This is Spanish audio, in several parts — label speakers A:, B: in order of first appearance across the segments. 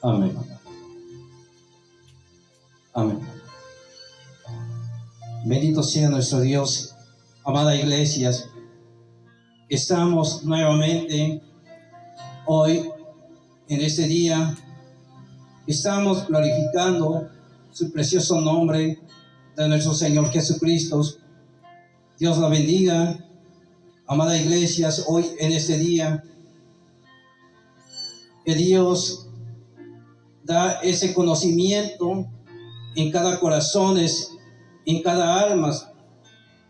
A: Amén. Amén. Bendito sea nuestro Dios. Amada iglesia, estamos nuevamente hoy en este día. Estamos glorificando su precioso nombre de nuestro Señor Jesucristo. Dios la bendiga. Amada iglesia, hoy en este día que Dios da ese conocimiento en cada corazón, en cada alma,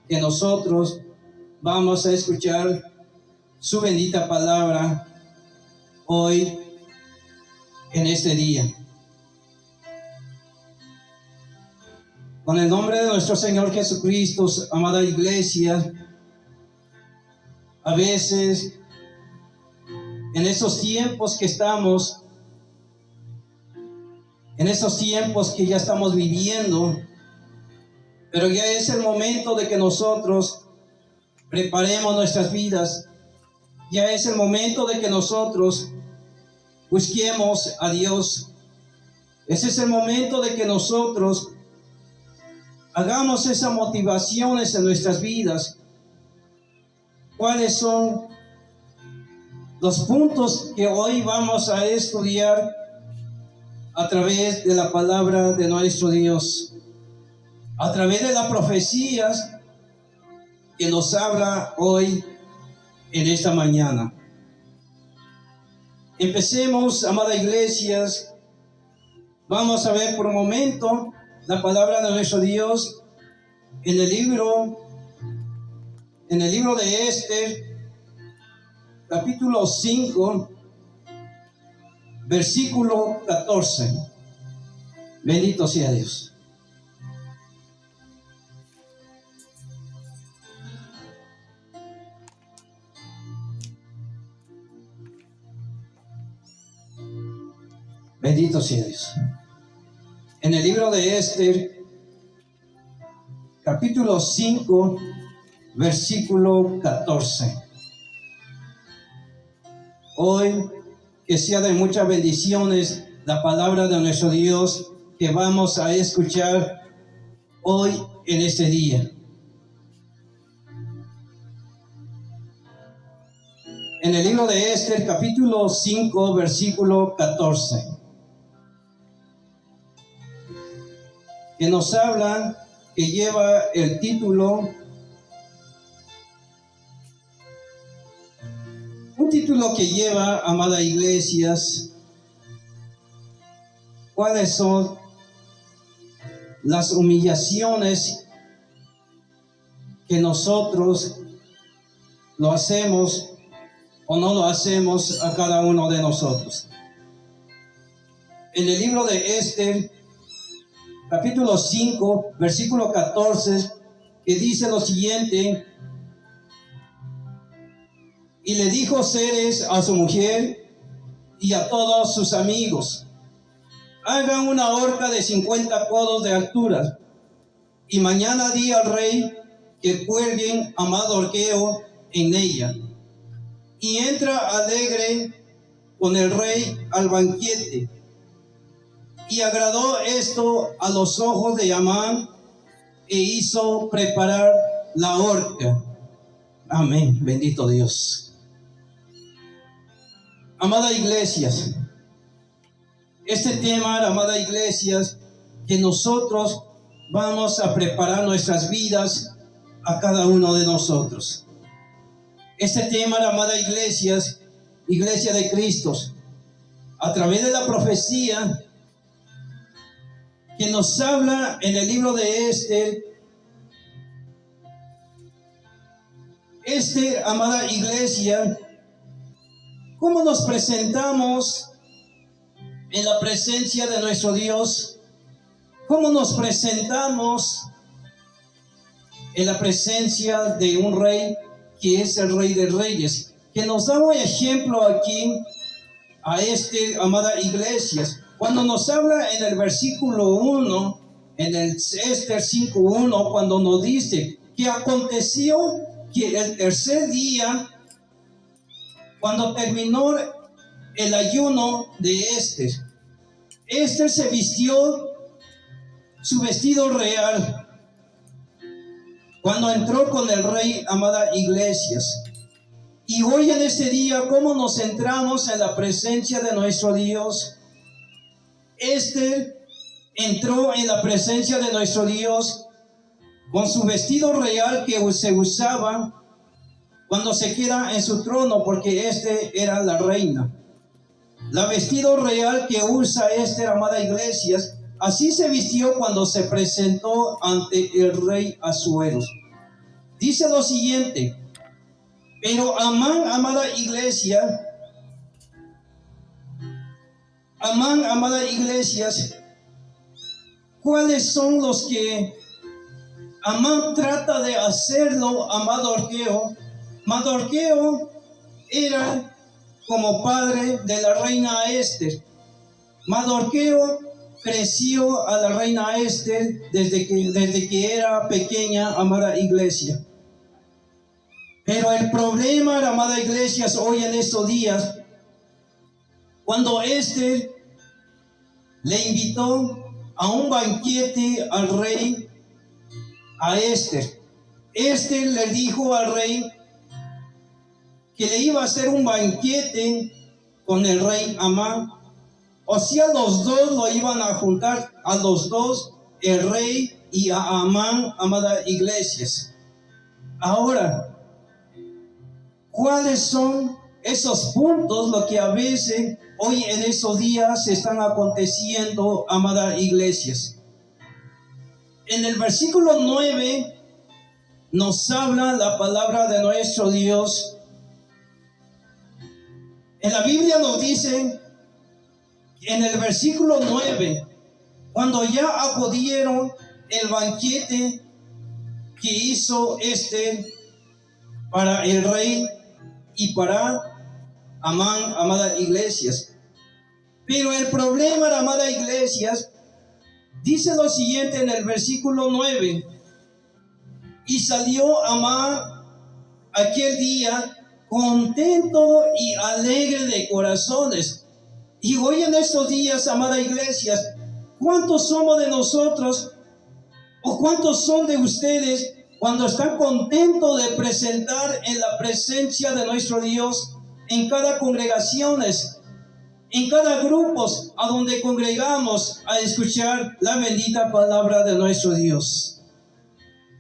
A: que nosotros vamos a escuchar su bendita palabra hoy en este día. Con el nombre de nuestro Señor Jesucristo, amada iglesia, a veces en esos tiempos que estamos, en esos tiempos que ya estamos viviendo, pero ya es el momento de que nosotros preparemos nuestras vidas. Ya es el momento de que nosotros busquemos a Dios. Ese es el momento de que nosotros hagamos esas motivaciones en nuestras vidas. ¿Cuáles son los puntos que hoy vamos a estudiar a través de la palabra de nuestro Dios? A través de las profecías que nos habla hoy en esta mañana. Empecemos, amada iglesia. Vamos a ver por un momento la palabra de nuestro Dios en el libro de Esther, capítulo 5, versículo 14. Bendito sea Dios. Bendito sea Dios. En el libro de Esther, capítulo 5, versículo 14. Hoy, que sea de muchas bendiciones la palabra de nuestro Dios que vamos a escuchar hoy en este día. En el libro de Esther, capítulo 5, versículo 14. Que nos habla, que lleva el título, un título que lleva, amada iglesias, cuáles son las humillaciones que nosotros lo hacemos o no lo hacemos a cada uno de nosotros. En el libro de Esther, capítulo 5, versículo 14, que dice lo siguiente: y le dijo Ceres a su mujer y a todos sus amigos: hagan una horca de 50 codos de altura, y mañana di al rey que cuelguen a Mardoqueo en ella, y entra alegre con el rey al banquete. Y agradó esto a los ojos de Amán, e hizo preparar la horca. Amén, bendito Dios. Amada iglesias, este tema, amada iglesias, que nosotros vamos a preparar nuestras vidas a cada uno de nosotros. Este tema, amada iglesias, iglesia de Cristo, a través de la profecía que nos habla en el libro de Esther. Amada iglesia, ¿cómo nos presentamos en la presencia de nuestro Dios? ¿Cómo nos presentamos en la presencia de un rey que es el Rey de Reyes? Que nos da un ejemplo aquí a amada iglesia. Cuando nos habla en el versículo 1, en el Esther 5:1, cuando nos dice que aconteció que el tercer día, cuando terminó el ayuno de Esther, Esther se vistió su vestido real cuando entró con el rey, amada Iglesias. Y hoy en este día, ¿cómo nos centramos en la presencia de nuestro Dios? Esther entró en la presencia de nuestro Dios con su vestido real que se usaba cuando se queda en su trono, porque era la reina. La vestido real que usa Esther, amada Iglesias, así se vistió cuando se presentó ante el rey Asuero. Dice lo siguiente: pero Amán, amada Iglesias, ¿cuáles son los que Amán trata de hacerlo a Mardoqueo? Mardoqueo era como padre de la reina Esther. Mardoqueo creció a la reina Esther desde que era pequeña, amada Iglesia. Pero el problema, amada Iglesia, hoy en estos días, cuando Esther le invitó a un banquete al rey, a Esther le dijo al rey que le iba a hacer un banquete con el rey Amán. O sea, los dos lo iban a juntar, a los dos, el rey y a Amán, amada Iglesias. Ahora, ¿cuáles son esos puntos, lo que a veces hoy en estos días se están aconteciendo, amada Iglesias? En el versículo 9 nos habla la palabra de nuestro Dios. En la Biblia nos dice, en el versículo 9, cuando ya acudieron el banquete que hizo Esther para el rey y para Amán, amada Iglesias. Pero el problema, amada Iglesias, dice lo siguiente en el versículo 9: y salió Amán aquel día contento y alegre de corazones. Y hoy en estos días, amada Iglesia, ¿cuántos somos de nosotros o cuántos son de ustedes cuando están contentos de presentar en la presencia de nuestro Dios en cada congregación, en cada grupo a donde congregamos a escuchar la bendita palabra de nuestro Dios?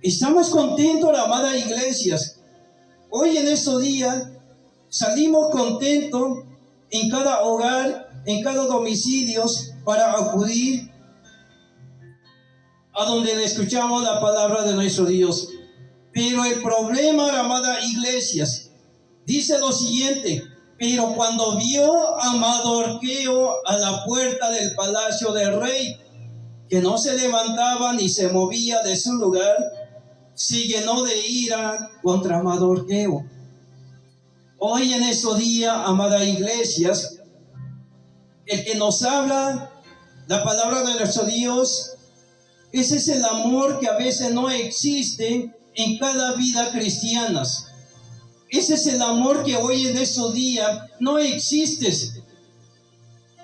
A: Estamos contentos, amada Iglesia. Hoy en estos días salimos contentos en cada hogar, en cada domicilio, para acudir a donde le escuchamos la palabra de nuestro Dios. Pero el problema, amada Iglesia, dice lo siguiente: pero cuando vio a Mardoqueo a la puerta del palacio del rey, que no se levantaba ni se movía de su lugar, se llenó de ira contra Mardoqueo. Hoy en estos días, amada Iglesia, el que nos habla la palabra de nuestro Dios, ese es el amor que a veces no existe en cada vida cristiana. Ese es el amor que hoy en estos días no existe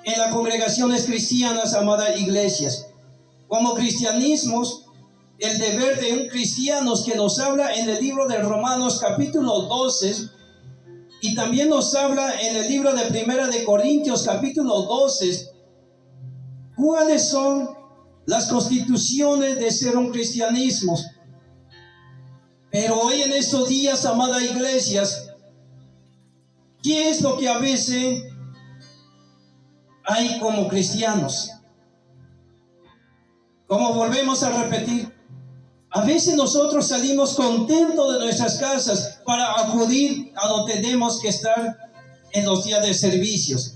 A: en las congregaciones cristianas, amada Iglesia. Como cristianismos, el deber de un cristiano que nos habla en el libro de Romanos capítulo 12, y también nos habla en el libro de Primera de Corintios capítulo 12, cuáles son las constituciones de ser un cristianismo. Pero hoy en estos días, amada Iglesia, ¿qué es lo que a veces hay como cristianos? Como volvemos a repetir, a veces nosotros salimos contentos de nuestras casas para acudir a donde tenemos que estar en los días de servicios.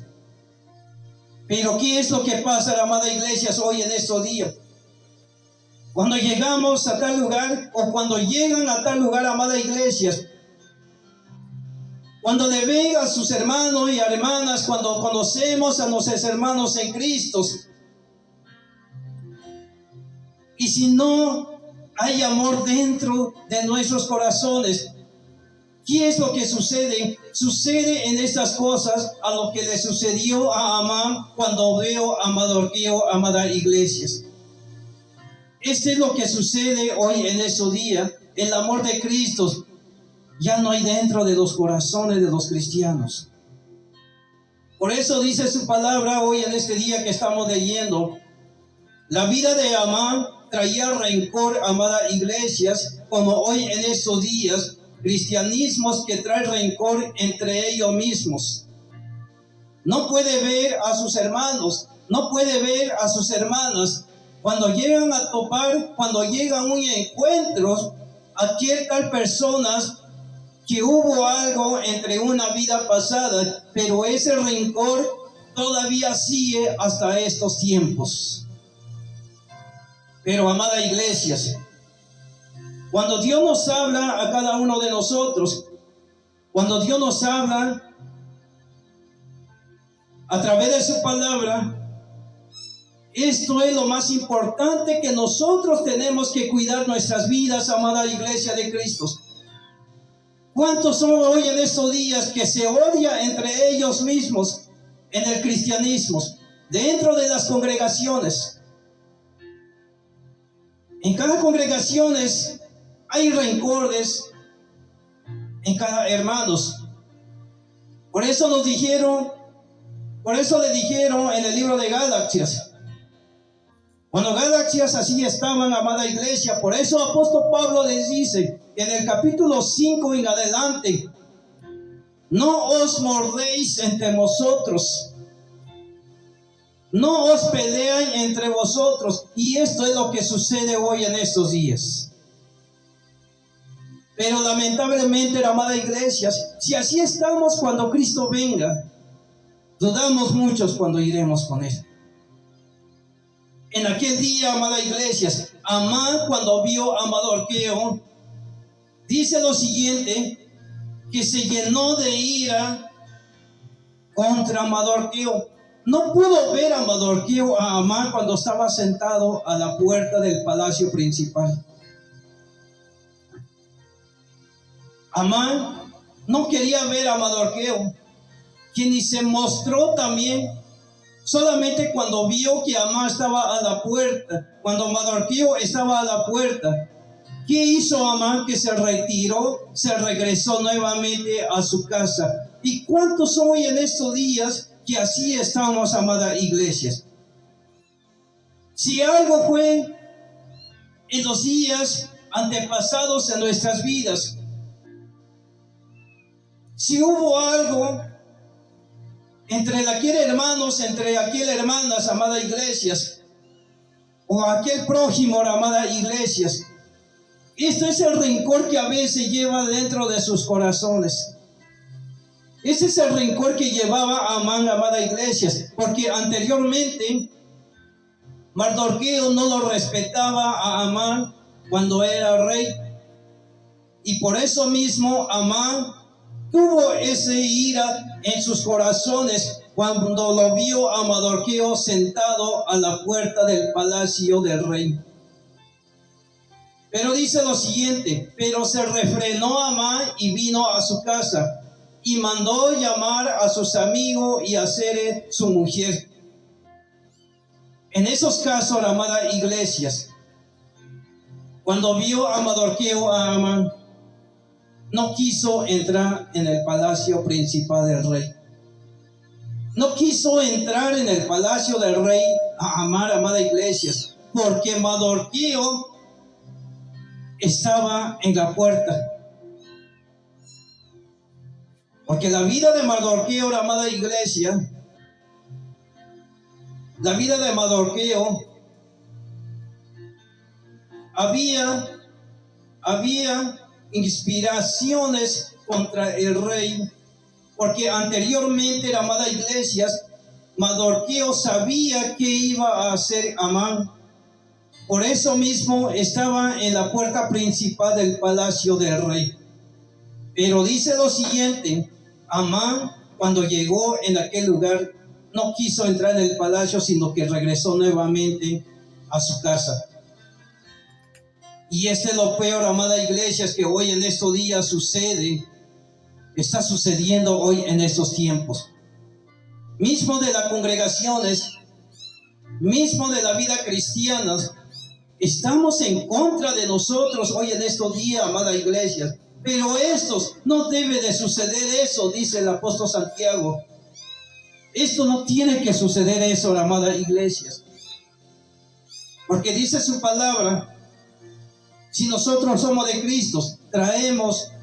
A: Pero ¿qué es lo que pasa, amada Iglesia, hoy en estos días? Cuando llegamos a tal lugar, o cuando llegan a tal lugar, amada Iglesia, cuando le ven a sus hermanos y hermanas, cuando conocemos a nuestros hermanos en Cristo, y si no hay amor dentro de nuestros corazones, ¿Qué es lo que sucede? Sucede en estas cosas a lo que le sucedió a Amán cuando vio a Mardoqueo, amada iglesias. Este es lo que sucede hoy en este día. El amor de Cristo ya no hay dentro de los corazones de los cristianos. Por eso dice su palabra hoy en este día que estamos leyendo. La vida de Amán traía rencor, amada iglesias, como hoy en estos días, cristianismos que traen rencor entre ellos mismos. No puede ver a sus hermanos, no puede ver a sus hermanas. Cuando llegan a topar, cuando llegan a un encuentro, adviertan personas que hubo algo entre una vida pasada, pero ese rencor todavía sigue hasta estos tiempos. Pero amada iglesias, cuando Dios nos habla a cada uno de nosotros, cuando Dios nos habla a través de su palabra, esto es lo más importante que nosotros tenemos que cuidar nuestras vidas, amada iglesia de Cristo. ¿Cuántos son hoy en estos días que se odian entre ellos mismos en el cristianismo, dentro de las congregaciones? En cada congregación hay rencores en cada hermanos. Por eso le dijeron en el libro de Gálatas. Bueno, Gálatas así estaban, amada iglesia. Por eso el apóstol Pablo les dice en el capítulo 5 en adelante: no os mordéis entre vosotros, no os pelean entre vosotros. Y esto es lo que sucede hoy en estos días. Pero lamentablemente, amada iglesia, si así estamos cuando Cristo venga, dudamos muchos cuando iremos con Él. En aquel día, amada iglesia, Amán, cuando vio a Mardoqueo, dice lo siguiente, que se llenó de ira contra Mardoqueo. No pudo ver a Mardoqueo, a Amán, cuando estaba sentado a la puerta del palacio principal. Amán no quería ver a Mardoqueo, quien ni se mostró también. Solamente cuando vio que Amán estaba a la puerta, cuando Mardoqueo estaba a la puerta, ¿qué hizo Amán? Que se retiró, se regresó nuevamente a su casa. ¿Y cuántos son hoy en estos días que así estamos, amada iglesias? Si algo fue en los días antepasados en nuestras vidas, si hubo algo entre aquel hermanos, entre aquel hermanas, amada iglesias, o aquel prójimo, amada iglesias, esto es el rencor que a veces lleva dentro de sus corazones. Ese es el rencor que llevaba Amán, amada iglesias, porque anteriormente Mardoqueo no lo respetaba a Amán cuando era rey, y por eso mismo Amán tuvo esa ira en sus corazones cuando lo vio a Mardoqueo sentado a la puerta del palacio del rey. Pero dice lo siguiente: pero se refrenó Amán y vino a su casa y mandó llamar a sus amigos y hacer su mujer. En esos casos, amada iglesias, cuando vio a Mardoqueo, a Amán, no quiso entrar en el palacio principal del rey. No quiso entrar en el palacio del rey a Amán, amada iglesias, porque Mardoqueo estaba en la puerta. Porque la vida de Mardoqueo, la amada iglesia, la vida de Mardoqueo, había inspiraciones contra el rey, porque anteriormente, la amada iglesia, Mardoqueo sabía qué iba a hacer Amán. Por eso mismo estaba en la puerta principal del palacio del rey. Pero dice lo siguiente: Amán, cuando llegó en aquel lugar, no quiso entrar en el palacio, sino que regresó nuevamente a su casa. Y este es lo peor, amada iglesia, es que hoy en estos días sucede está sucediendo hoy en estos tiempos. Mismo de las congregaciones, mismo de la vida cristiana, estamos en contra de nosotros hoy en estos días, amada iglesia. Pero estos no debe de suceder eso, dice el apóstol Santiago. Esto no tiene que suceder eso, amada iglesia. Porque dice su palabra, si nosotros somos de Cristo,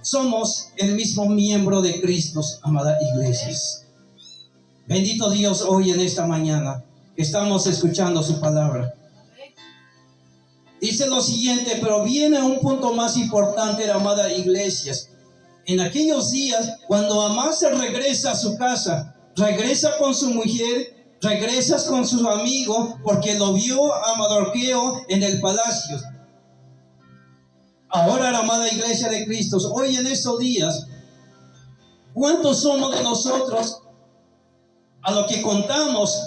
A: somos el mismo miembro de Cristo, amada iglesia. Bendito Dios, hoy en esta mañana estamos escuchando su palabra. Dice lo siguiente, pero viene un punto más importante, amada iglesia. En aquellos días, cuando Amán se regresa a su casa, regresa con su mujer, regresa con sus amigos, porque lo vio a Mardoqueo en el palacio. Ahora, amada iglesia de Cristo, hoy en estos días, ¿cuántos somos de nosotros a lo que contamos,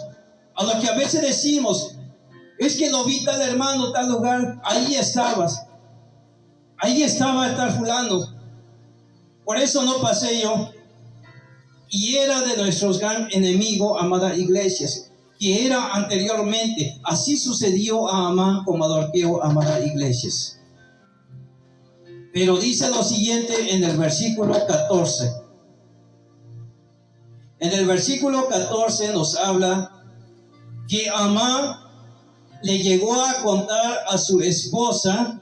A: a lo que a veces decimos? Es que lo vi tal hermano, tal lugar, ahí estabas. Ahí estaba tal fulano. Por eso no pasé yo. Y era de nuestros gran enemigos, amada iglesia, que era anteriormente. Así sucedió a Amán con Mardoqueo, amada iglesia. Pero dice lo siguiente en el versículo 14. En el versículo 14 nos habla que Amán le llegó a contar a su esposa.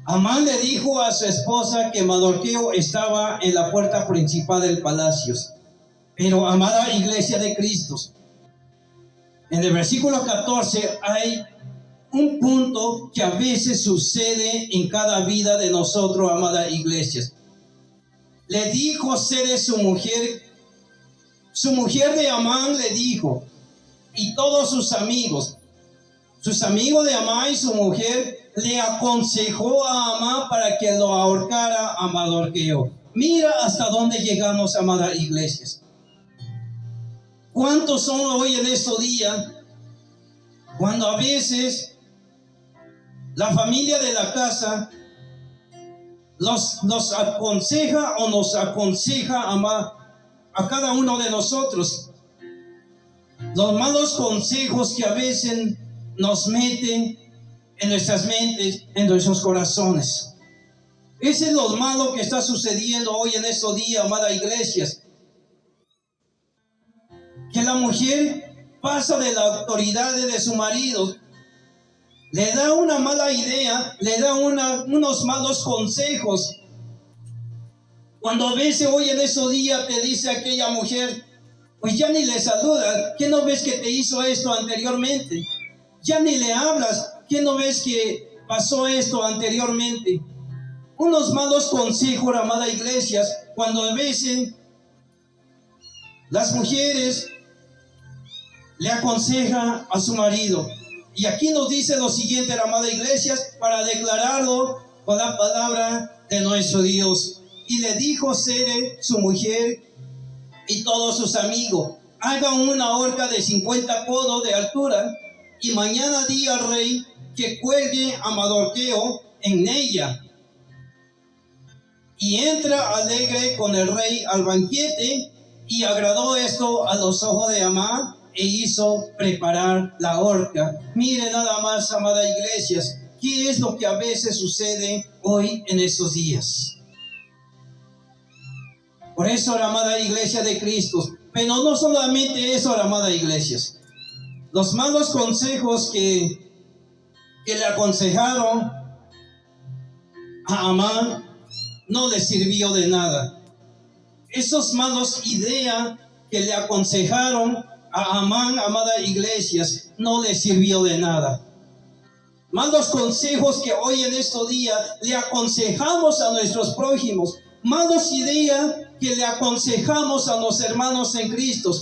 A: Amán le dijo a su esposa que Mardoqueo estaba en la puerta principal del palacio. Pero, amada iglesia de Cristo, en el versículo 14 hay un punto que a veces sucede en cada vida de nosotros, amada iglesia. Le dijo Sere su mujer de Amán le dijo, y todos sus amigos de Amán y su mujer, le aconsejó a Amán para que lo ahorcara a Mardoqueo. Mira hasta dónde llegamos, amada iglesia. ¿Cuántos son hoy en estos días cuando a veces la familia de la casa nos aconseja o nos aconseja a cada uno de nosotros? Los malos consejos que a veces nos meten en nuestras mentes, en nuestros corazones. Ese es lo malo que está sucediendo hoy en estos días, amada iglesia. Que la mujer pasa de la autoridad de su marido, le da una mala idea, le da unos malos consejos. Cuando a veces hoy en esos días te dice aquella mujer, pues ya ni le saludas, ¿qué no ves que te hizo esto anteriormente? Ya ni le hablas, ¿qué no ves que pasó esto anteriormente? Unos malos consejos, amada iglesia, cuando a veces las mujeres le aconsejan a su marido. Y aquí nos dice lo siguiente, amada iglesia, para declararlo con la palabra de nuestro Dios. Y le dijo Sere, su mujer, y todos sus amigos, hagan una horca de 50 codos de altura, y mañana di al rey que cuelgue a Mardoqueo en ella. Y entra alegre con el rey al banquete, y agradó esto a los ojos de Amán, e hizo preparar la horca. Mire nada más, amada iglesia, qué es lo que a veces sucede hoy en estos días. Por eso, la amada iglesia de Cristo, pero no solamente eso, la amada iglesia, los malos consejos que le aconsejaron a Amán no le sirvió de nada. Esos malos ideas que le aconsejaron a Amán, amada iglesia, no le sirvió de nada. Malos consejos que hoy en estos días le aconsejamos a nuestros prójimos, malas ideas que le aconsejamos a los hermanos en Cristo,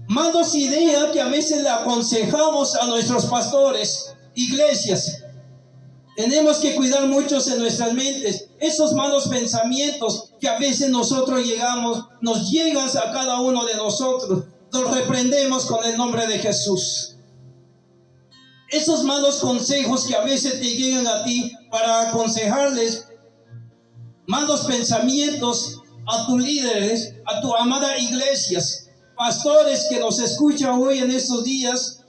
A: malas ideas que a veces le aconsejamos a nuestros pastores, iglesias. Tenemos que cuidar mucho en nuestras mentes esos malos pensamientos que a veces nosotros nos llegan a cada uno de nosotros. Los reprendemos con el nombre de Jesús. Esos malos consejos que a veces te llegan a ti para aconsejarles, malos pensamientos a tus líderes, a tu amada iglesias, pastores que nos escuchan hoy en estos días,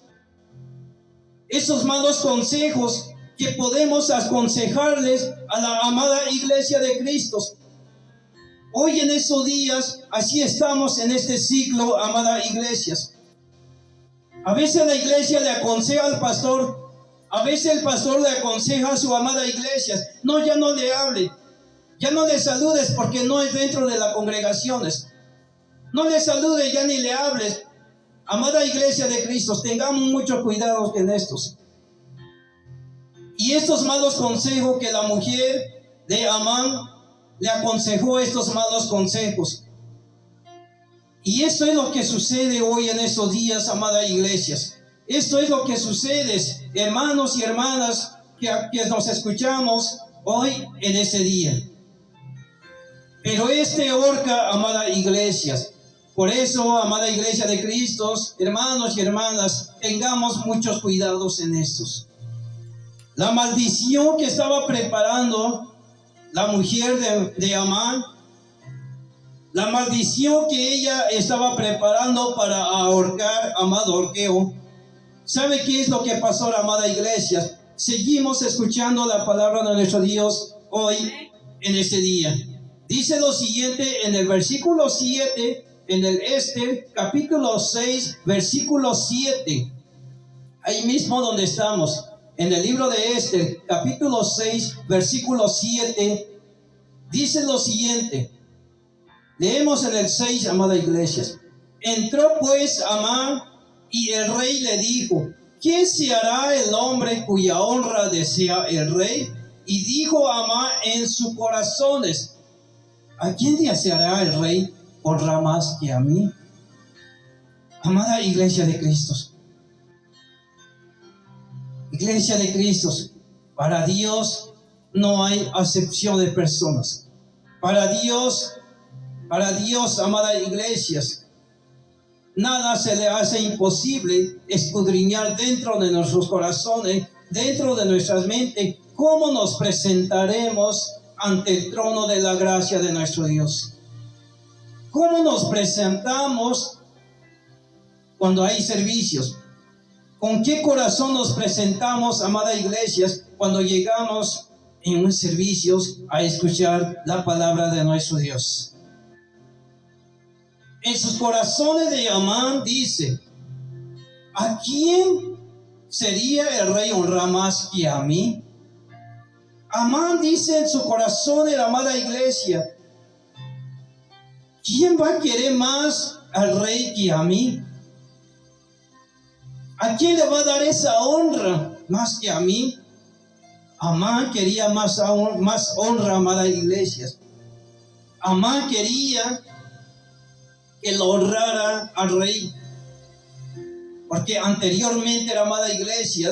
A: esos malos consejos que podemos aconsejarles a la amada iglesia de Cristo. Hoy en estos días, así estamos en este siglo, amada iglesias. A veces la iglesia le aconseja al pastor, a veces el pastor le aconseja a su amada iglesia, no, ya no le hable, ya no le saludes porque no es dentro de las congregaciones. No le saludes, ya ni le hables. Amada iglesia de Cristo, tengamos mucho cuidado en estos. Y estos malos consejos que la mujer de Amán le aconsejó, estos malos consejos. Y esto es lo que sucede hoy en estos días, amadas iglesias. Esto es lo que sucede, hermanos y hermanas, que nos escuchamos hoy en ese día. Pero ahorca, amada iglesias. Por eso, amada iglesia de Cristo, hermanos y hermanas, tengamos muchos cuidados en estos. La maldición que estaba preparando la mujer de Amán, la maldición que ella estaba preparando para ahorcar a Mardoqueo. ¿Sabe qué es lo que pasó, amada iglesia? Seguimos escuchando la palabra de nuestro Dios hoy en este día. Dice lo siguiente en el versículo 7, en el capítulo 6, versículo 7. Ahí mismo donde estamos, en el libro de Esther, capítulo 6, versículo 7, dice lo siguiente. Leemos en el 6, amada iglesia. Entró pues Amán y el rey le dijo, ¿qué se hará el hombre cuya honra desea el rey? Y dijo Amán en sus corazones, ¿a quién deseará el rey honra más que a mí? Amada iglesia de Cristo. Iglesia de Cristo, para Dios no hay acepción de personas. Para Dios, amada iglesias, nada se le hace imposible escudriñar dentro de nuestros corazones, dentro de nuestras mentes, cómo nos presentaremos ante el trono de la gracia de nuestro Dios. ¿Cómo nos presentamos cuando hay servicios? ¿Con qué corazón nos presentamos, amada iglesias, cuando llegamos en un servicio a escuchar la palabra de nuestro Dios? En sus corazones de Amán dice, ¿a quién sería el rey honrar más que a mí? Amán dice en su corazón de la amada iglesia, ¿quién va a querer más al rey que a mí? ¿A quién le va a dar esa honra más que a mí? Amán quería más honra, amada iglesia. Amán quería que lo honrara al rey. Porque anteriormente, amada iglesia,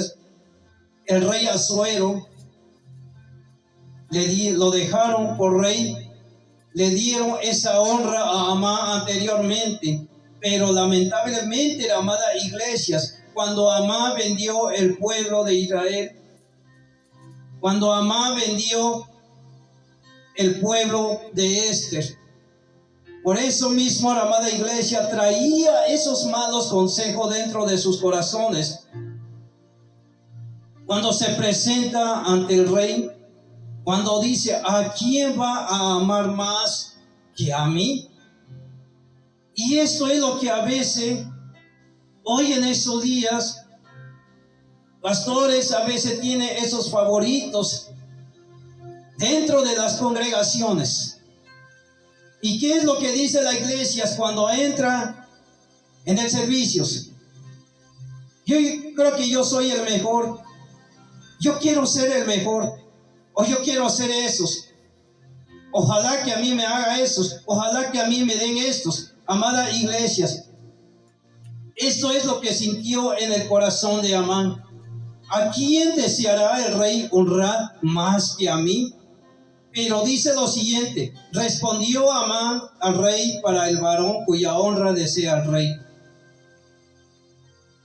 A: el rey Asuero lo dejaron por rey, le dieron esa honra a Amán anteriormente. Pero lamentablemente, amada iglesia, cuando Amán vendió el pueblo de Israel, cuando Amán vendió el pueblo de Esther, por eso mismo la amada iglesia traía esos malos consejos dentro de sus corazones. Cuando se presenta ante el rey, cuando dice, ¿a quién va a amar más que a mí? Y esto es lo que a veces, hoy en estos días, pastores a veces tienen esos favoritos dentro de las congregaciones. ¿Y qué es lo que dice la iglesia cuando entra en el servicio? Yo creo que yo soy el mejor. Yo quiero ser el mejor. O yo quiero hacer esos. Ojalá que a mí me haga esos. Ojalá que a mí me den estos. Amada iglesia, esto es lo que sintió en el corazón de Amán. ¿A quién deseará el rey honrar más que a mí? Pero dice lo siguiente, respondió Amán al rey para el varón cuya honra desea el rey.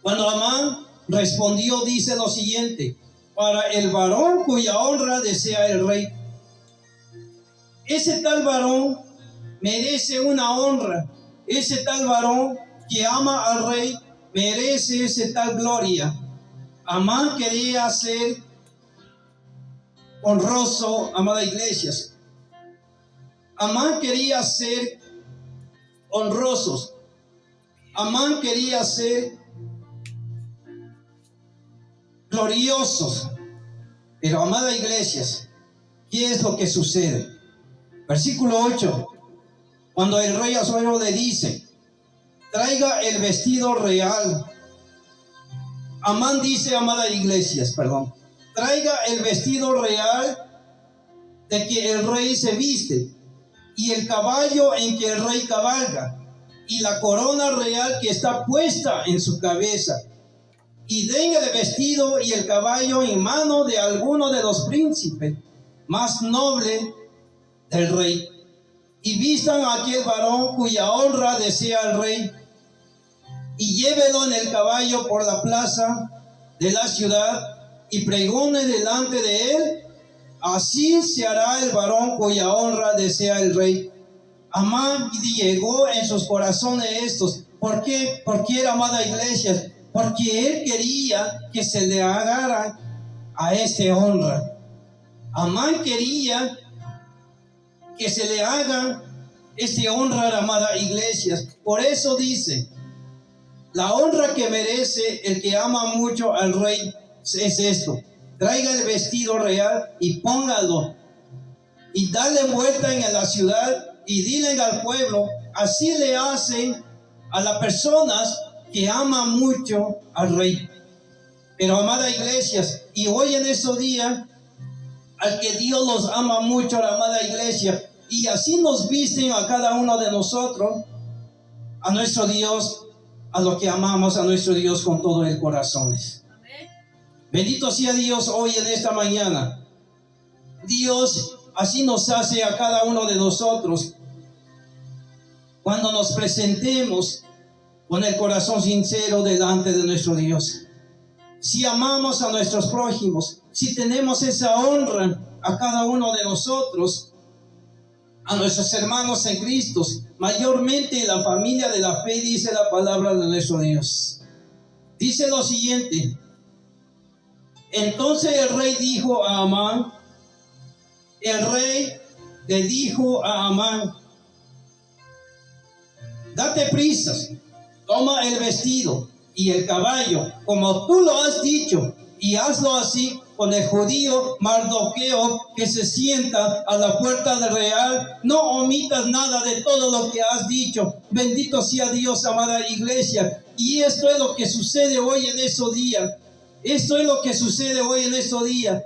A: Cuando Amán respondió, dice lo siguiente, para el varón cuya honra desea el rey. ese tal varón merece una honra. Ese tal varón que ama al rey merece esa tal gloria. Amán quería ser honroso, amada iglesia. Amán quería ser honrosos. Amán quería ser gloriosos. Pero, amada iglesia, ¿qué es lo que sucede? Versículo 8. Cuando el rey Asuero le dice, traiga el vestido real. Amán dice, amada iglesia, traiga el vestido real de que el rey se viste, y el caballo en que el rey cabalga, y la corona real que está puesta en su cabeza, y den el vestido y el caballo en mano de alguno de los príncipes más nobles del rey, y vistan a aquel varón cuya honra desea el rey, y llévelo en el caballo por la plaza de la ciudad, y pregone delante de él. Así se hará el varón cuya honra desea el rey. Amán llegó en sus corazones estos. ¿Por qué? Porque era, amada iglesia, porque él quería que se le hagara a este honra. Amán quería que se le haga este honra, amada iglesia. Por eso dice, la honra que merece el que ama mucho al rey es esto: traiga el vestido real y póngalo, y dale vuelta en la ciudad, y dile al pueblo. Así le hacen a las personas que aman mucho al rey. Pero, amada iglesia, y hoy en estos días, al que Dios los ama mucho, la amada iglesia, y así nos visten a cada uno de nosotros, a nuestro Dios, a lo que amamos a nuestro Dios con todo el corazón. Bendito sea Dios hoy en esta mañana. Dios así nos hace a cada uno de nosotros cuando nos presentemos con el corazón sincero delante de nuestro Dios. Si amamos a nuestros prójimos, si tenemos esa honra a cada uno de nosotros, a nuestros hermanos en Cristo, mayormente en la familia de la fe, dice la palabra de nuestro Dios. Dice lo siguiente: entonces el rey dijo a Amán, el rey le dijo a Amán, date prisa, toma el vestido y el caballo, como tú lo has dicho, y hazlo así con el judío Mardoqueo, que se sienta a la puerta del real. No omitas nada de todo lo que has dicho. Bendito sea Dios, amada iglesia. Y esto es lo que sucede hoy en estos días. Esto es lo que sucede hoy en estos días.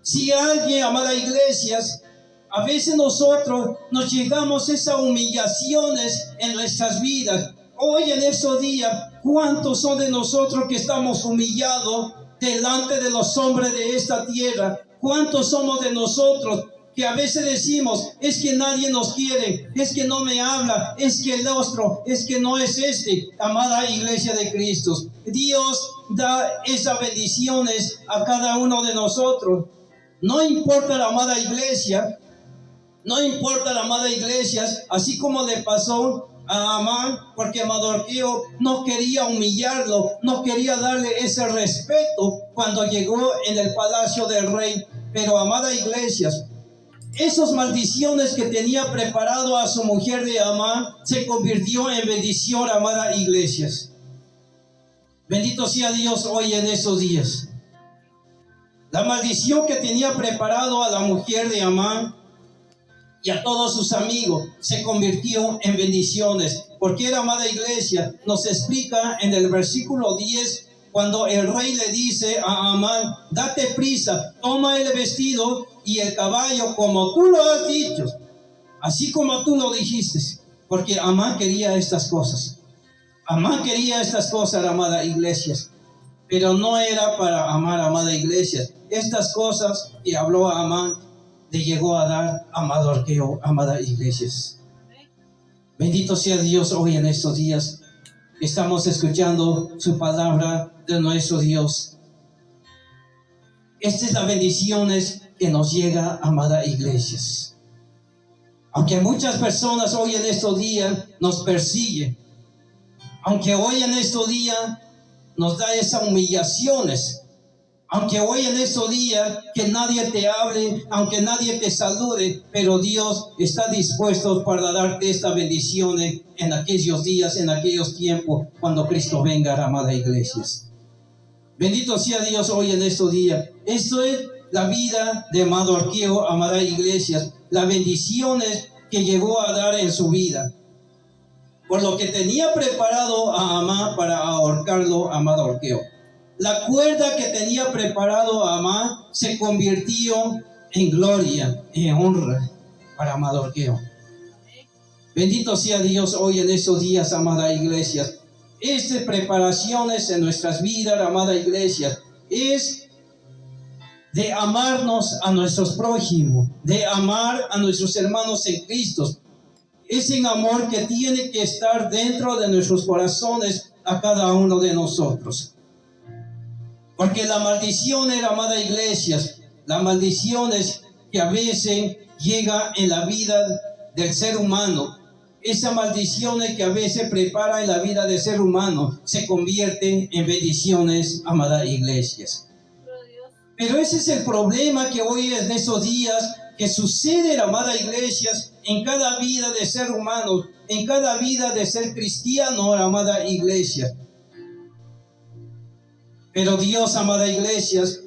A: Si alguien, amada iglesia, a veces nosotros nos llegamos a esas humillaciones en nuestras vidas. Hoy en estos días, ¿cuántos son de nosotros que estamos humillados delante de los hombres de esta tierra? ¿Cuántos somos de nosotros que a veces decimos, es que nadie nos quiere, es que no me habla, es que el otro, es que no es este? Amada iglesia de Cristo, Dios da esas bendiciones a cada uno de nosotros. No importa la amada iglesia, no importa la amada iglesia, así como le pasó a Amán, porque Mardoqueo no quería humillarlo, no quería darle ese respeto cuando llegó en el palacio del rey. Pero, amada iglesia, esas maldiciones que tenía preparado a su mujer de Amán se convirtió en bendición, amada iglesia. Bendito sea Dios hoy en esos días. La maldición que tenía preparado a la mujer de Amán y a todos sus amigos se convirtió en bendiciones. Porque la amada iglesia nos explica en el versículo 10, cuando el rey le dice a Amán, date prisa, toma el vestido y el caballo como tú lo has dicho, así como tú lo dijiste. Porque Amán quería estas cosas. Amán quería estas cosas, amada iglesia. Pero no era para amar, amada iglesia. Estas cosas que habló a Amán le llegó a dar a Mardoqueo, amada iglesias. Bendito sea Dios hoy en estos días. Estamos escuchando su palabra de nuestro Dios. Estas son las bendiciones que nos llega, amada iglesias. Aunque muchas personas hoy en estos días nos persiguen, aunque hoy en estos días nos da esas humillaciones, aunque hoy en estos días que nadie te hable, aunque nadie te salude, pero Dios está dispuesto para darte estas bendiciones en aquellos días, en aquellos tiempos, cuando Cristo venga, amada iglesias. Bendito sea Dios hoy en estos días. Esto es la vida de amado Arqueo, amada iglesias, las bendiciones que llegó a dar en su vida. Por lo que tenía preparado a Amán para ahorcarlo, amado Arqueo. La cuerda que tenía preparado a Amán se convirtió en gloria, en honra para amado Arqueo. Bendito sea Dios hoy en estos días, amada iglesia. Estas preparaciones en nuestras vidas, amada iglesia, es de amarnos a nuestros prójimos, de amar a nuestros hermanos en Cristo. Es un amor que tiene que estar dentro de nuestros corazones a cada uno de nosotros. Porque la maldición, amada iglesia, la maldición es que a veces llega en la vida del ser humano. Esa maldición que a veces prepara en la vida del ser humano se convierte en bendiciones, amada iglesias. Pero ese es el problema que hoy en estos días que sucede, amada iglesias, en cada vida de ser humano, en cada vida de ser cristiano, amada iglesia. Pero Dios, amada iglesias,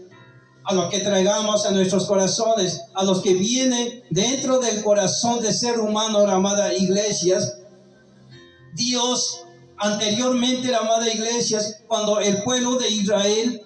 A: a lo que traigamos a nuestros corazones, a los que vienen dentro del corazón del ser humano, amada iglesias, Dios anteriormente, amada iglesias, cuando el pueblo de Israel,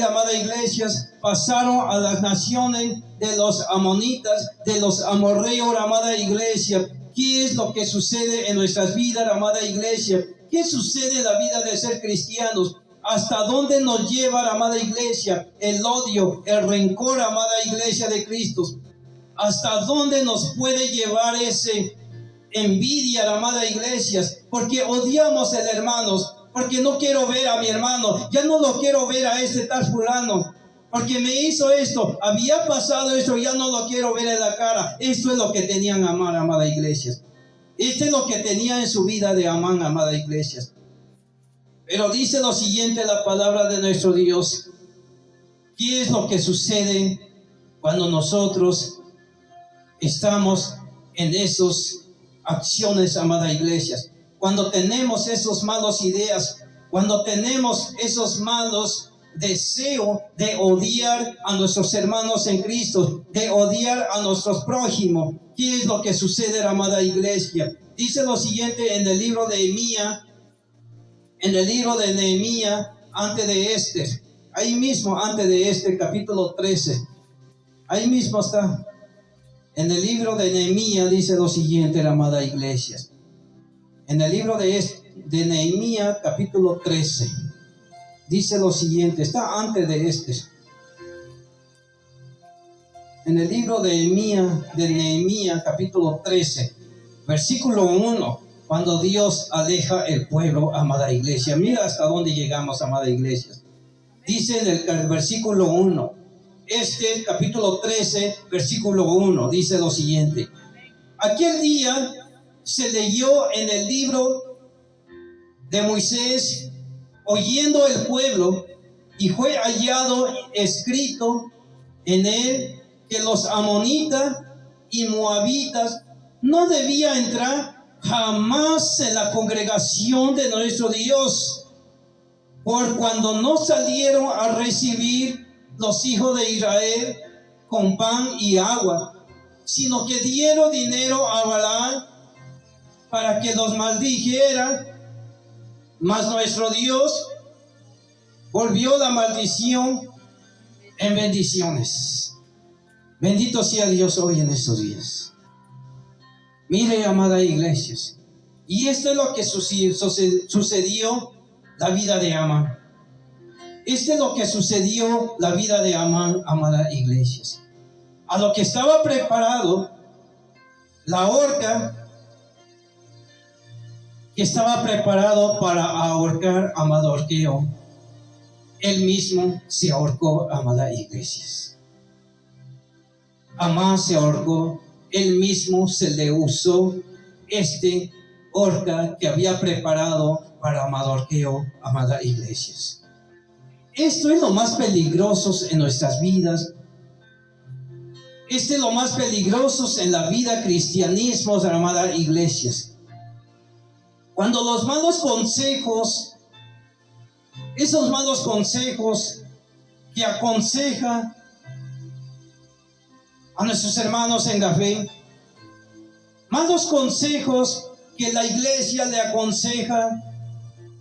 A: amada iglesias, pasaron a las naciones de los amonitas, de los amorreos, amada iglesia. ¿Qué es lo que sucede en nuestras vidas, amada iglesia? ¿Qué sucede en la vida de ser cristianos? ¿Hasta dónde nos lleva, amada iglesia, el odio, el rencor, amada iglesia de Cristo? ¿Hasta dónde nos puede llevar ese envidia, amada iglesia? Porque odiamos a los hermanos, porque no quiero ver a mi hermano, ya no lo quiero ver a este tal fulano, porque me hizo esto, había pasado esto, ya no lo quiero ver en la cara. Esto es lo que tenían Amán, amada iglesia. Esto es lo que tenía en su vida de Amán, amada iglesia. Pero dice lo siguiente la palabra de nuestro Dios. ¿Qué es lo que sucede cuando nosotros estamos en esas acciones, amada iglesia? Cuando tenemos esos malos ideas, cuando tenemos esos malos deseos de odiar a nuestros hermanos en Cristo, de odiar a nuestros prójimos. ¿Qué es lo que sucede, amada iglesia? Dice lo siguiente en el libro de Nehemías, antes de este, ahí mismo antes de este, capítulo 13, ahí mismo está. En el libro de Nehemías dice lo siguiente, amada iglesia. En el libro de Nehemías, capítulo 13, dice lo siguiente, está antes de este. En el libro de Nehemías, capítulo 13, versículo 1, cuando Dios aleja el pueblo, amada iglesia. Mira hasta dónde llegamos, amada iglesia. Dice en el versículo 1, capítulo 13, versículo 1, dice lo siguiente. Aquel día se leyó en el libro de Moisés, oyendo el pueblo, y fue hallado escrito en él que los amonitas y moabitas no debían entrar jamás en la congregación de nuestro Dios, por cuando no salieron a recibir los hijos de Israel con pan y agua, sino que dieron dinero a Balaam para que los maldijera. Mas nuestro Dios volvió la maldición en bendiciones. Bendito sea Dios hoy en estos días. Mire, amada iglesia, y esto es lo que sucedió la vida de Amán. Esto es lo que sucedió la vida de Amán, amada iglesia. A lo que estaba preparado, la horca que estaba preparado para ahorcar a amado Arqueo. Él mismo se ahorcó, amada iglesias. Amán se ahorcó, él mismo se le usó horca que había preparado para Mardoqueo, amada iglesias. Esto es lo más peligroso en nuestras vidas. Este es lo más peligroso en la vida cristianismo, amada iglesias. Cuando los malos consejos, esos malos consejos que aconseja a nuestros hermanos en la fe, malos consejos que la iglesia le aconseja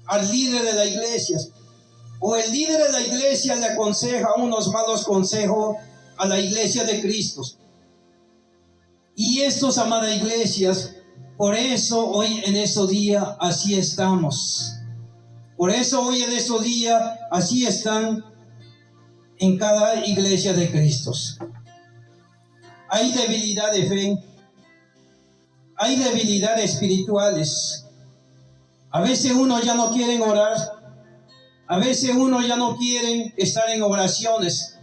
A: al líder de la iglesia, o el líder de la iglesia le aconseja unos malos consejos a la iglesia de Cristo. Y estos, amadas iglesias, por eso hoy en estos días así estamos. Por eso hoy en estos días así están en cada iglesia de Cristo. Hay debilidad de fe, hay debilidades espirituales. A veces uno ya no quiere orar, a veces uno ya no quiere estar en oraciones.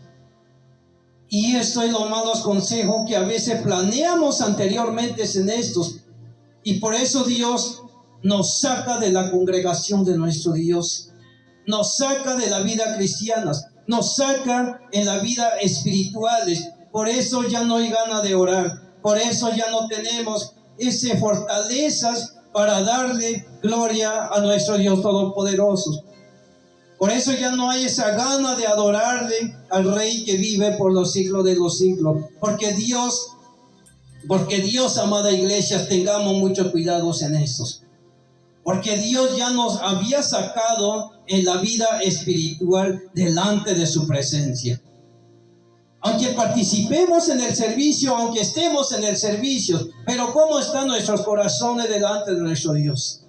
A: Y esto es los malos consejos que a veces planeamos anteriormente en estos. Y por eso Dios nos saca de la congregación de nuestro Dios, nos saca de la vida cristiana, nos saca en la vida espirituales. Por eso ya no hay ganas de orar, por eso ya no tenemos esas fortalezas para darle gloria a nuestro Dios Todopoderoso. Por eso ya no hay esa gana de adorarle al Rey que vive por los siglos de los siglos. Porque Dios, amada iglesia, tengamos mucho cuidado en estos. Porque Dios ya nos había sacado en la vida espiritual delante de su presencia. Aunque participemos en el servicio, aunque estemos en el servicio, pero ¿cómo están nuestros corazones delante de nuestro Dios?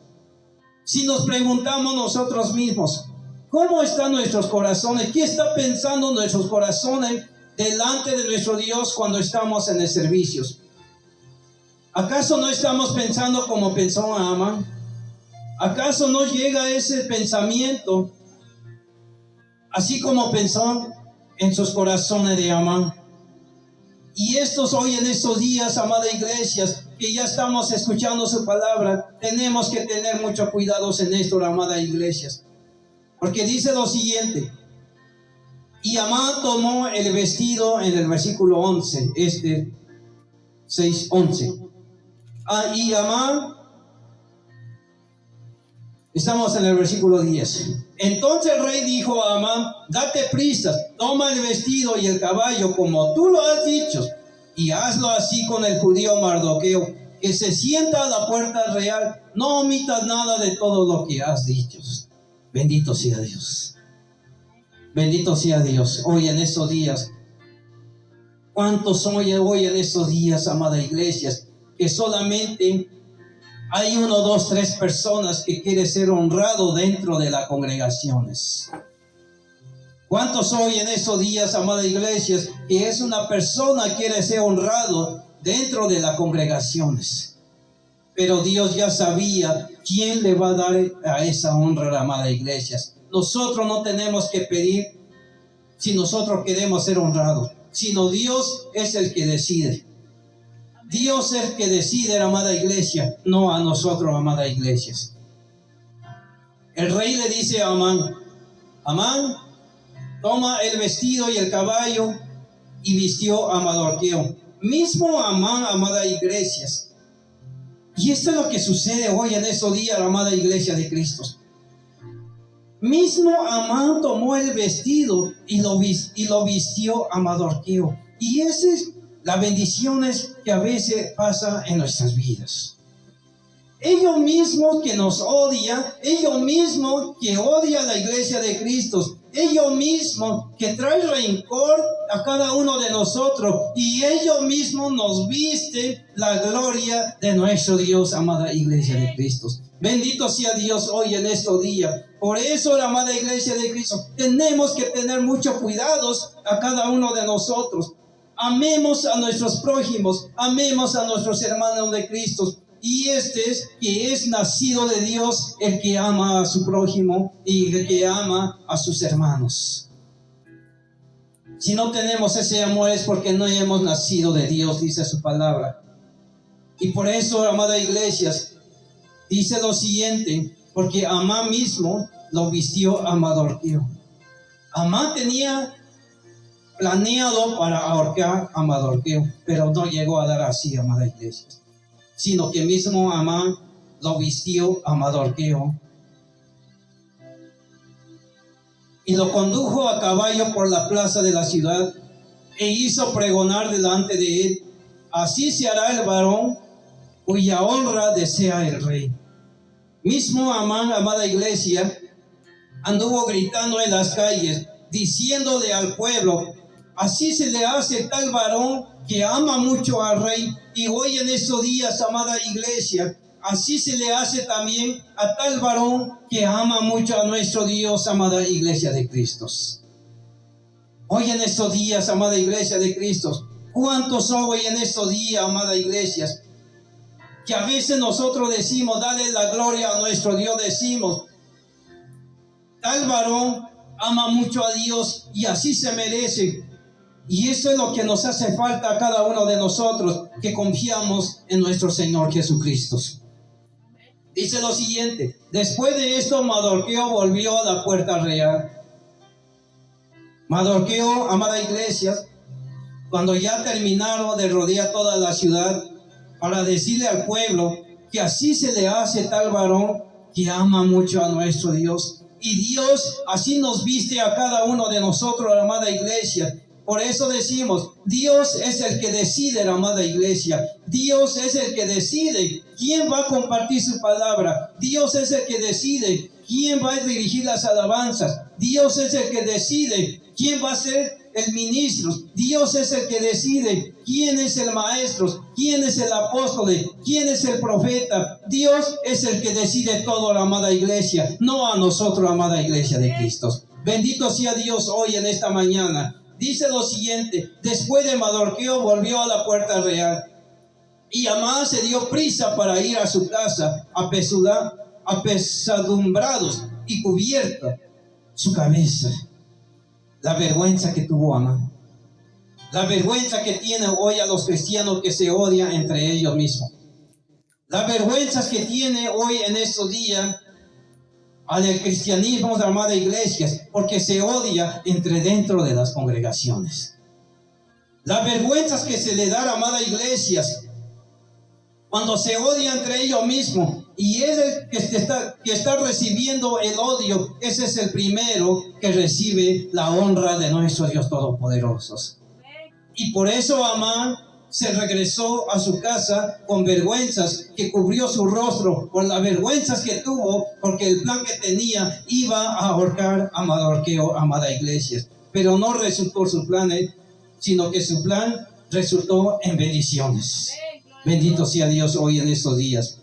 A: Si nos preguntamos nosotros mismos, ¿cómo están nuestros corazones? ¿Qué está pensando nuestros corazones delante de nuestro Dios cuando estamos en el servicio? ¿Acaso no estamos pensando como pensó Amán? ¿Acaso no llega ese pensamiento así como pensó en sus corazones de Amán? Y estos hoy en estos días, amadas iglesias, que ya estamos escuchando su palabra, tenemos que tener mucho cuidado en esto, amadas iglesias. Porque dice lo siguiente: y Amán tomó el vestido, en el versículo 11, 6:11. Y Amán, estamos en el versículo 10. Entonces el rey dijo a Amán: date prisa, toma el vestido y el caballo como tú lo has dicho, y hazlo así con el judío Mardoqueo, que se sienta a la puerta real. No omitas nada de todo lo que has dicho. Bendito sea Dios. Bendito sea Dios. Hoy en estos días, ¿cuántos son hoy en estos días, amadas iglesias, que solamente hay 1, 2, 3 personas que quieren ser honrados dentro de las congregaciones? ¿Cuántos hoy en estos días, amadas iglesias, que es una persona que quiere ser honrado dentro de las congregaciones? Pero Dios ya sabía quién le va a dar a esa honra, amadas iglesias. Nosotros no tenemos que pedir si nosotros queremos ser honrados, sino Dios es el que decide. Dios es el que decide, amada iglesia, no a nosotros, amadas iglesias. El rey le dice a Amán: Amán, toma el vestido y el caballo, y vistió a Mardoqueo. Mismo Amán, amadas iglesias. Y esto es lo que sucede hoy en estos días, amada iglesia de Cristo. Mismo Amán tomó el vestido y lo vistió a Mardoqueo. Y esa es las bendiciones que a veces pasa en nuestras vidas. Ellos mismos que nos odian, ellos mismos que odian a la iglesia de Cristo, ellos mismos que traen rencor a cada uno de nosotros, y ellos mismos nos visten la gloria de nuestro Dios, amada iglesia de Cristo. Bendito sea Dios hoy en estos días. Por eso, la amada iglesia de Cristo, tenemos que tener mucho cuidados a cada uno de nosotros. Amemos a nuestros prójimos, amemos a nuestros hermanos de Cristo. y este es que es nacido de Dios, el que ama a su prójimo y el que ama a sus hermanos. Si no tenemos ese amor es porque no hemos nacido de Dios, dice su palabra. Y por eso, amada iglesia, dice lo siguiente, porque Amán mismo lo vistió a Mardoqueo. Amán tenía planeado para ahorcar a Mardoqueo, pero no llegó a dar así, amada iglesia, sino que mismo Amán lo vistió a Mardoqueo y lo condujo a caballo por la plaza de la ciudad e hizo pregonar delante de él: así se hará el varón cuya honra desea el rey. Mismo Amán, amada iglesia, anduvo gritando en las calles, diciéndole al pueblo: así se le hace tal varón que ama mucho al rey. Y hoy en estos días, amada iglesia, así se le hace también a tal varón que ama mucho a nuestro Dios, amada iglesia de Cristo. Hoy en estos días, amada iglesia de Cristo, ¿cuántos hoy en estos días, amada iglesia, que a veces nosotros decimos, dale la gloria a nuestro Dios, decimos, tal varón ama mucho a Dios y así se merece? Y eso es lo que nos hace falta a cada uno de nosotros, que confiamos en nuestro Señor Jesucristo. Dice lo siguiente: después de esto, Mardoqueo volvió a la puerta real. Mardoqueo, amada iglesia, cuando ya terminaron de rodear toda la ciudad, para decirle al pueblo que así se le hace tal varón que ama mucho a nuestro Dios. Y Dios así nos viste a cada uno de nosotros, amada iglesia. Por eso decimos, Dios es el que decide, amada iglesia. Dios es el que decide quién va a compartir su palabra. Dios es el que decide quién va a dirigir las alabanzas. Dios es el que decide quién va a ser el ministro. Dios es el que decide quién es el maestro, quién es el apóstol, quién es el profeta. Dios es el que decide todo, la amada iglesia, no a nosotros, amada iglesia de Cristo. Bendito sea Dios hoy en esta mañana. Dice lo siguiente: después de Mardoqueo volvió a la puerta real, y Amán se dio prisa para ir a su casa, apesadumbrados y cubierta su cabeza. La vergüenza que tuvo Amán, la vergüenza que tiene hoy a los cristianos que se odian entre ellos mismos, las vergüenzas que tiene hoy en estos días al cristianismo, amada iglesia, porque se odia entre dentro de las congregaciones. Las vergüenzas que se le da, amada iglesia, cuando se odia entre ellos mismos, y es el que está recibiendo el odio, ese es el primero que recibe la honra de nuestro Dios Todopoderoso. Y por eso Amán se regresó a su casa con vergüenzas, que cubrió su rostro por las vergüenzas que tuvo, porque el plan que tenía iba a ahorcar a Mardoqueo, amada iglesia. Pero no resultó su plan, sino que su plan resultó en bendiciones. Bendito sea Dios hoy en estos días.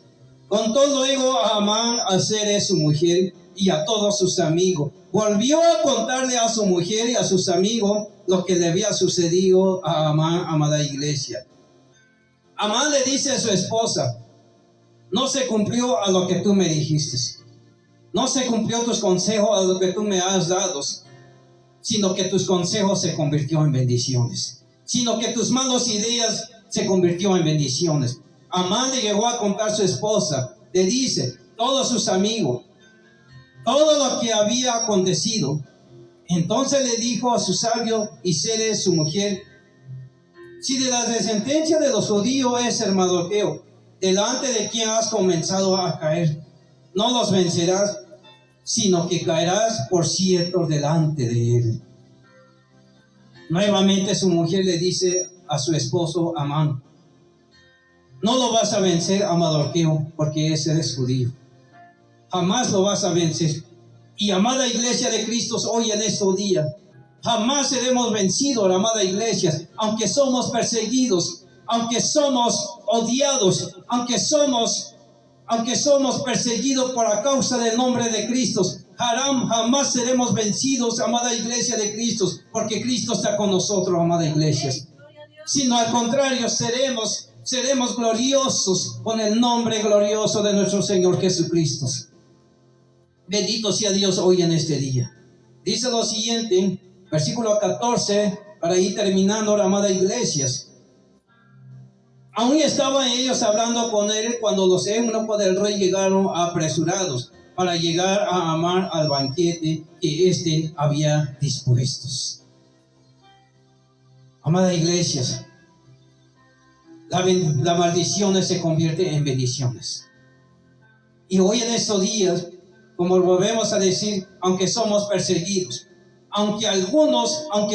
A: Contó luego a Amán a Zeresh, su mujer, y a todos sus amigos. Volvió a contarle a su mujer y a sus amigos lo que le había sucedido a Amán, amada iglesia. Amán le dice a su esposa: no se cumplió a lo que tú me dijiste, no se cumplió tus consejos a lo que tú me has dado, sino que tus consejos se convirtió en bendiciones, sino que tus malas ideas se convirtió en bendiciones. Amán le llegó a contar a su esposa, le dice, todos sus amigos, todo lo que había acontecido. Entonces le dijo a su sabio y Zeresh, su mujer: si de la descendencia de los judíos es el Mardoqueo, delante de quien has comenzado a caer, no los vencerás, sino que caerás por cierto delante de él. Nuevamente su mujer le dice a su esposo Amán: no lo vas a vencer a Mardoqueo, porque ese es judío. Jamás lo vas a vencer. Y amada iglesia de Cristo, hoy en estos días, jamás seremos vencidos, amada iglesia, aunque somos perseguidos, aunque somos odiados, aunque somos perseguidos por la causa del nombre de Cristo. Jamás seremos vencidos, amada iglesia de Cristo, porque Cristo está con nosotros, amada iglesia. Sino al contrario, seremos seremos gloriosos con el nombre glorioso de nuestro Señor Jesucristo. Bendito sea Dios hoy en este día. Dice lo siguiente, versículo 14, para ir terminando, la amada iglesia. Aún estaban ellos hablando con él cuando los eunucos del rey llegaron apresurados para llegar a amar al banquete que éste había dispuesto. Amada iglesia, la maldiciones se convierte en bendiciones. Y hoy en estos días, como volvemos a decir, aunque somos perseguidos, aunque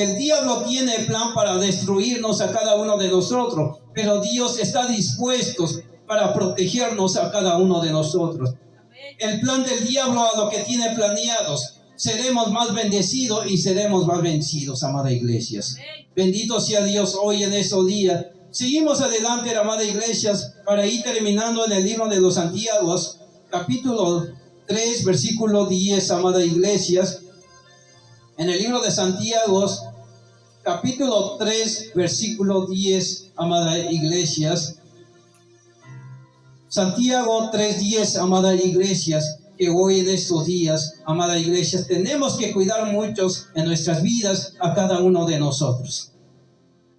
A: el diablo tiene el plan para destruirnos a cada uno de nosotros, pero Dios está dispuesto para protegernos a cada uno de nosotros. El plan del diablo a lo que tiene planeados, seremos más bendecidos y seremos más vencidos, amada iglesia. Bendito sea Dios hoy en estos días. Seguimos adelante, amada iglesia, para ir terminando en el libro de los Santiago, capítulo 3, versículo 10, amada iglesia. En el libro de Santiago, capítulo 3, versículo 10, amada iglesia. Santiago 3:10, amada iglesia, que hoy en estos días, amada iglesia, tenemos que cuidar muchos en nuestras vidas a cada uno de nosotros.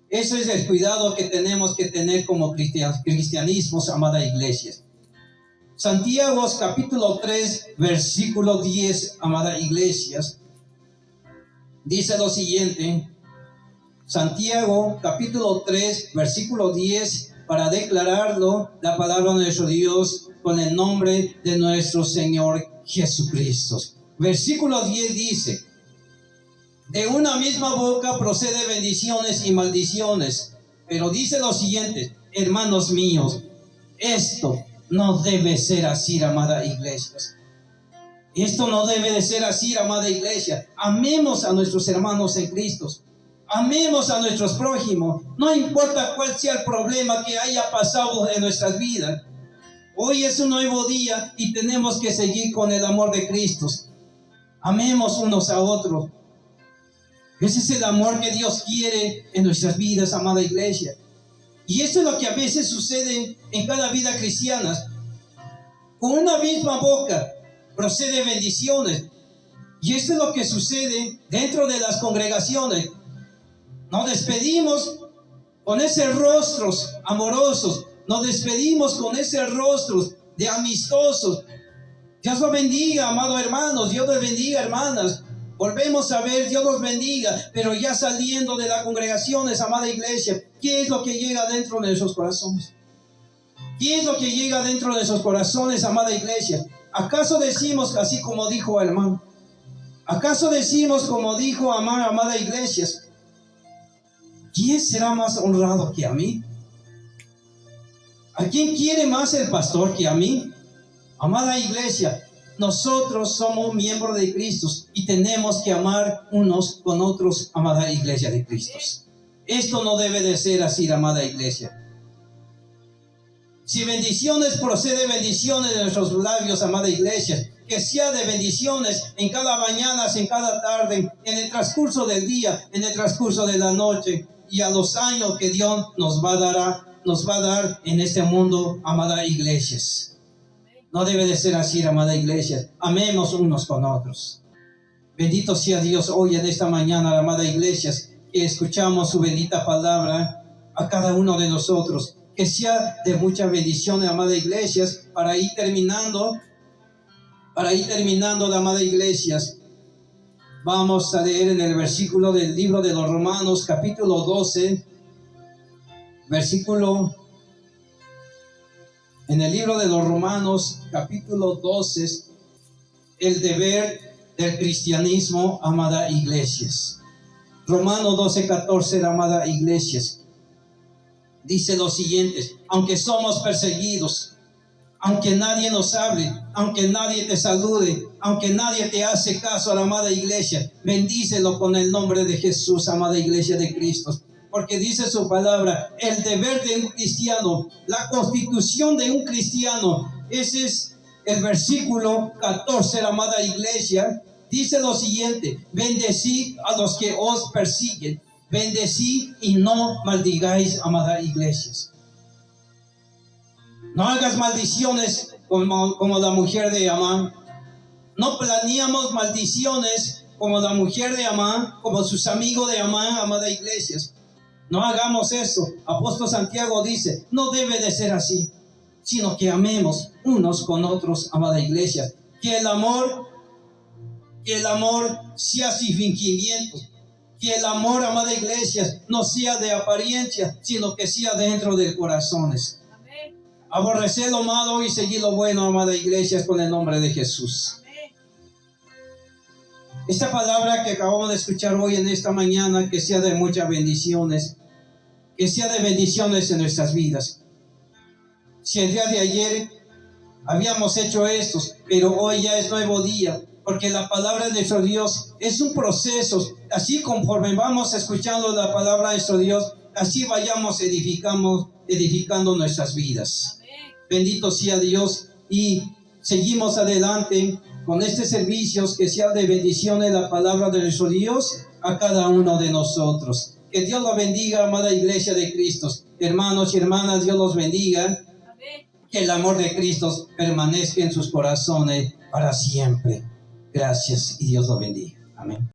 A: Ese es el cuidado que tenemos que tener como cristianismos, amada iglesia. Santiago capítulo 3, versículo 10, amada iglesia, dice lo siguiente. Santiago capítulo 3, versículo 10, para declararlo, la palabra de nuestro Dios con el nombre de nuestro Señor Jesucristo. Versículo 10 dice: de una misma boca procede bendiciones y maldiciones. Pero dice lo siguiente: hermanos míos, esto no debe ser así, amada iglesia. Esto no debe de ser así, amada iglesia. Amemos a nuestros hermanos en Cristo. Amemos a nuestros prójimos. No importa cuál sea el problema que haya pasado en nuestras vidas. Hoy es un nuevo día y tenemos que seguir con el amor de Cristo. Amemos unos a otros. Ese es el amor que Dios quiere en nuestras vidas, amada iglesia. Y esto es lo que a veces sucede en cada vida cristiana. Con una misma boca procede bendiciones. Y esto es lo que sucede dentro de las congregaciones. Nos despedimos con esos rostros amorosos. Nos despedimos con esos rostros de amistosos. Dios los bendiga, amados hermanos. Dios los bendiga, hermanas. Volvemos a ver, Dios los bendiga, pero ya saliendo de las congregaciones, amada iglesia, ¿qué es lo que llega dentro de esos corazones? ¿Qué es lo que llega dentro de esos corazones, amada iglesia? ¿Acaso decimos así como dijo el hermano? ¿Acaso decimos como dijo amada iglesia? ¿Quién será más honrado que a mí? ¿A quién quiere más el pastor que a mí? Amada iglesia, nosotros somos miembros de Cristo y tenemos que amar unos con otros, amada iglesia de Cristo. Esto no debe de ser así, amada iglesia. Si bendiciones procede bendiciones de nuestros labios, amada iglesia, que sea de bendiciones en cada mañana, en cada tarde, en el transcurso del día, en el transcurso de la noche y a los años que Dios nos va a dar en este mundo, amada iglesia. No debe de ser así, amada iglesia. Amemos unos con otros. Bendito sea Dios hoy en esta mañana, amada iglesia, que escuchamos su bendita palabra a cada uno de nosotros. Que sea de mucha bendición, amada iglesia, para ir terminando, la amada iglesia. Vamos a leer en el versículo del libro de los Romanos, capítulo 12, en el libro de los Romanos, capítulo 12, el deber del cristianismo, amada iglesias. Romanos 12:14, amada iglesias. Dice lo siguiente: aunque somos perseguidos, aunque nadie nos hable, aunque nadie te salude, aunque nadie te hace caso, a la amada iglesia, bendícelo con el nombre de Jesús, amada iglesia de Cristo. Porque dice su palabra, el deber de un cristiano, la constitución de un cristiano. Ese es el versículo 14, la amada iglesia. Dice lo siguiente: bendecid a los que os persiguen, bendecid y no maldigáis, amada iglesia. No hagas maldiciones como la mujer de Amán. No planeamos maldiciones como la mujer de Amán, como sus amigos de Amán, amada iglesia. No hagamos eso. Apóstol Santiago dice, no debe de ser así, sino que amemos unos con otros, amada iglesia. Que el amor sea sin fingimiento. Que el amor, amada iglesia, no sea de apariencia, sino que sea dentro de corazones. Amén. Aborrecer lo malo y seguir lo bueno, amada iglesia, con el nombre de Jesús. Amén. Esta palabra que acabamos de escuchar hoy en esta mañana, que sea de muchas bendiciones, que sea de bendiciones en nuestras vidas. Si el día de ayer habíamos hecho esto, pero hoy ya es nuevo día, porque la palabra de nuestro Dios es un proceso. Así conforme vamos escuchando la palabra de nuestro Dios, así vayamos edificando nuestras vidas. Amén. Bendito sea Dios, y seguimos adelante con este servicio, que sea de bendición en la palabra de nuestro Dios a cada uno de nosotros. Que Dios lo bendiga, amada iglesia de Cristo. Hermanos y hermanas, Dios los bendiga. Amén. Que el amor de Cristo permanezca en sus corazones para siempre. Gracias y Dios lo bendiga. Amén.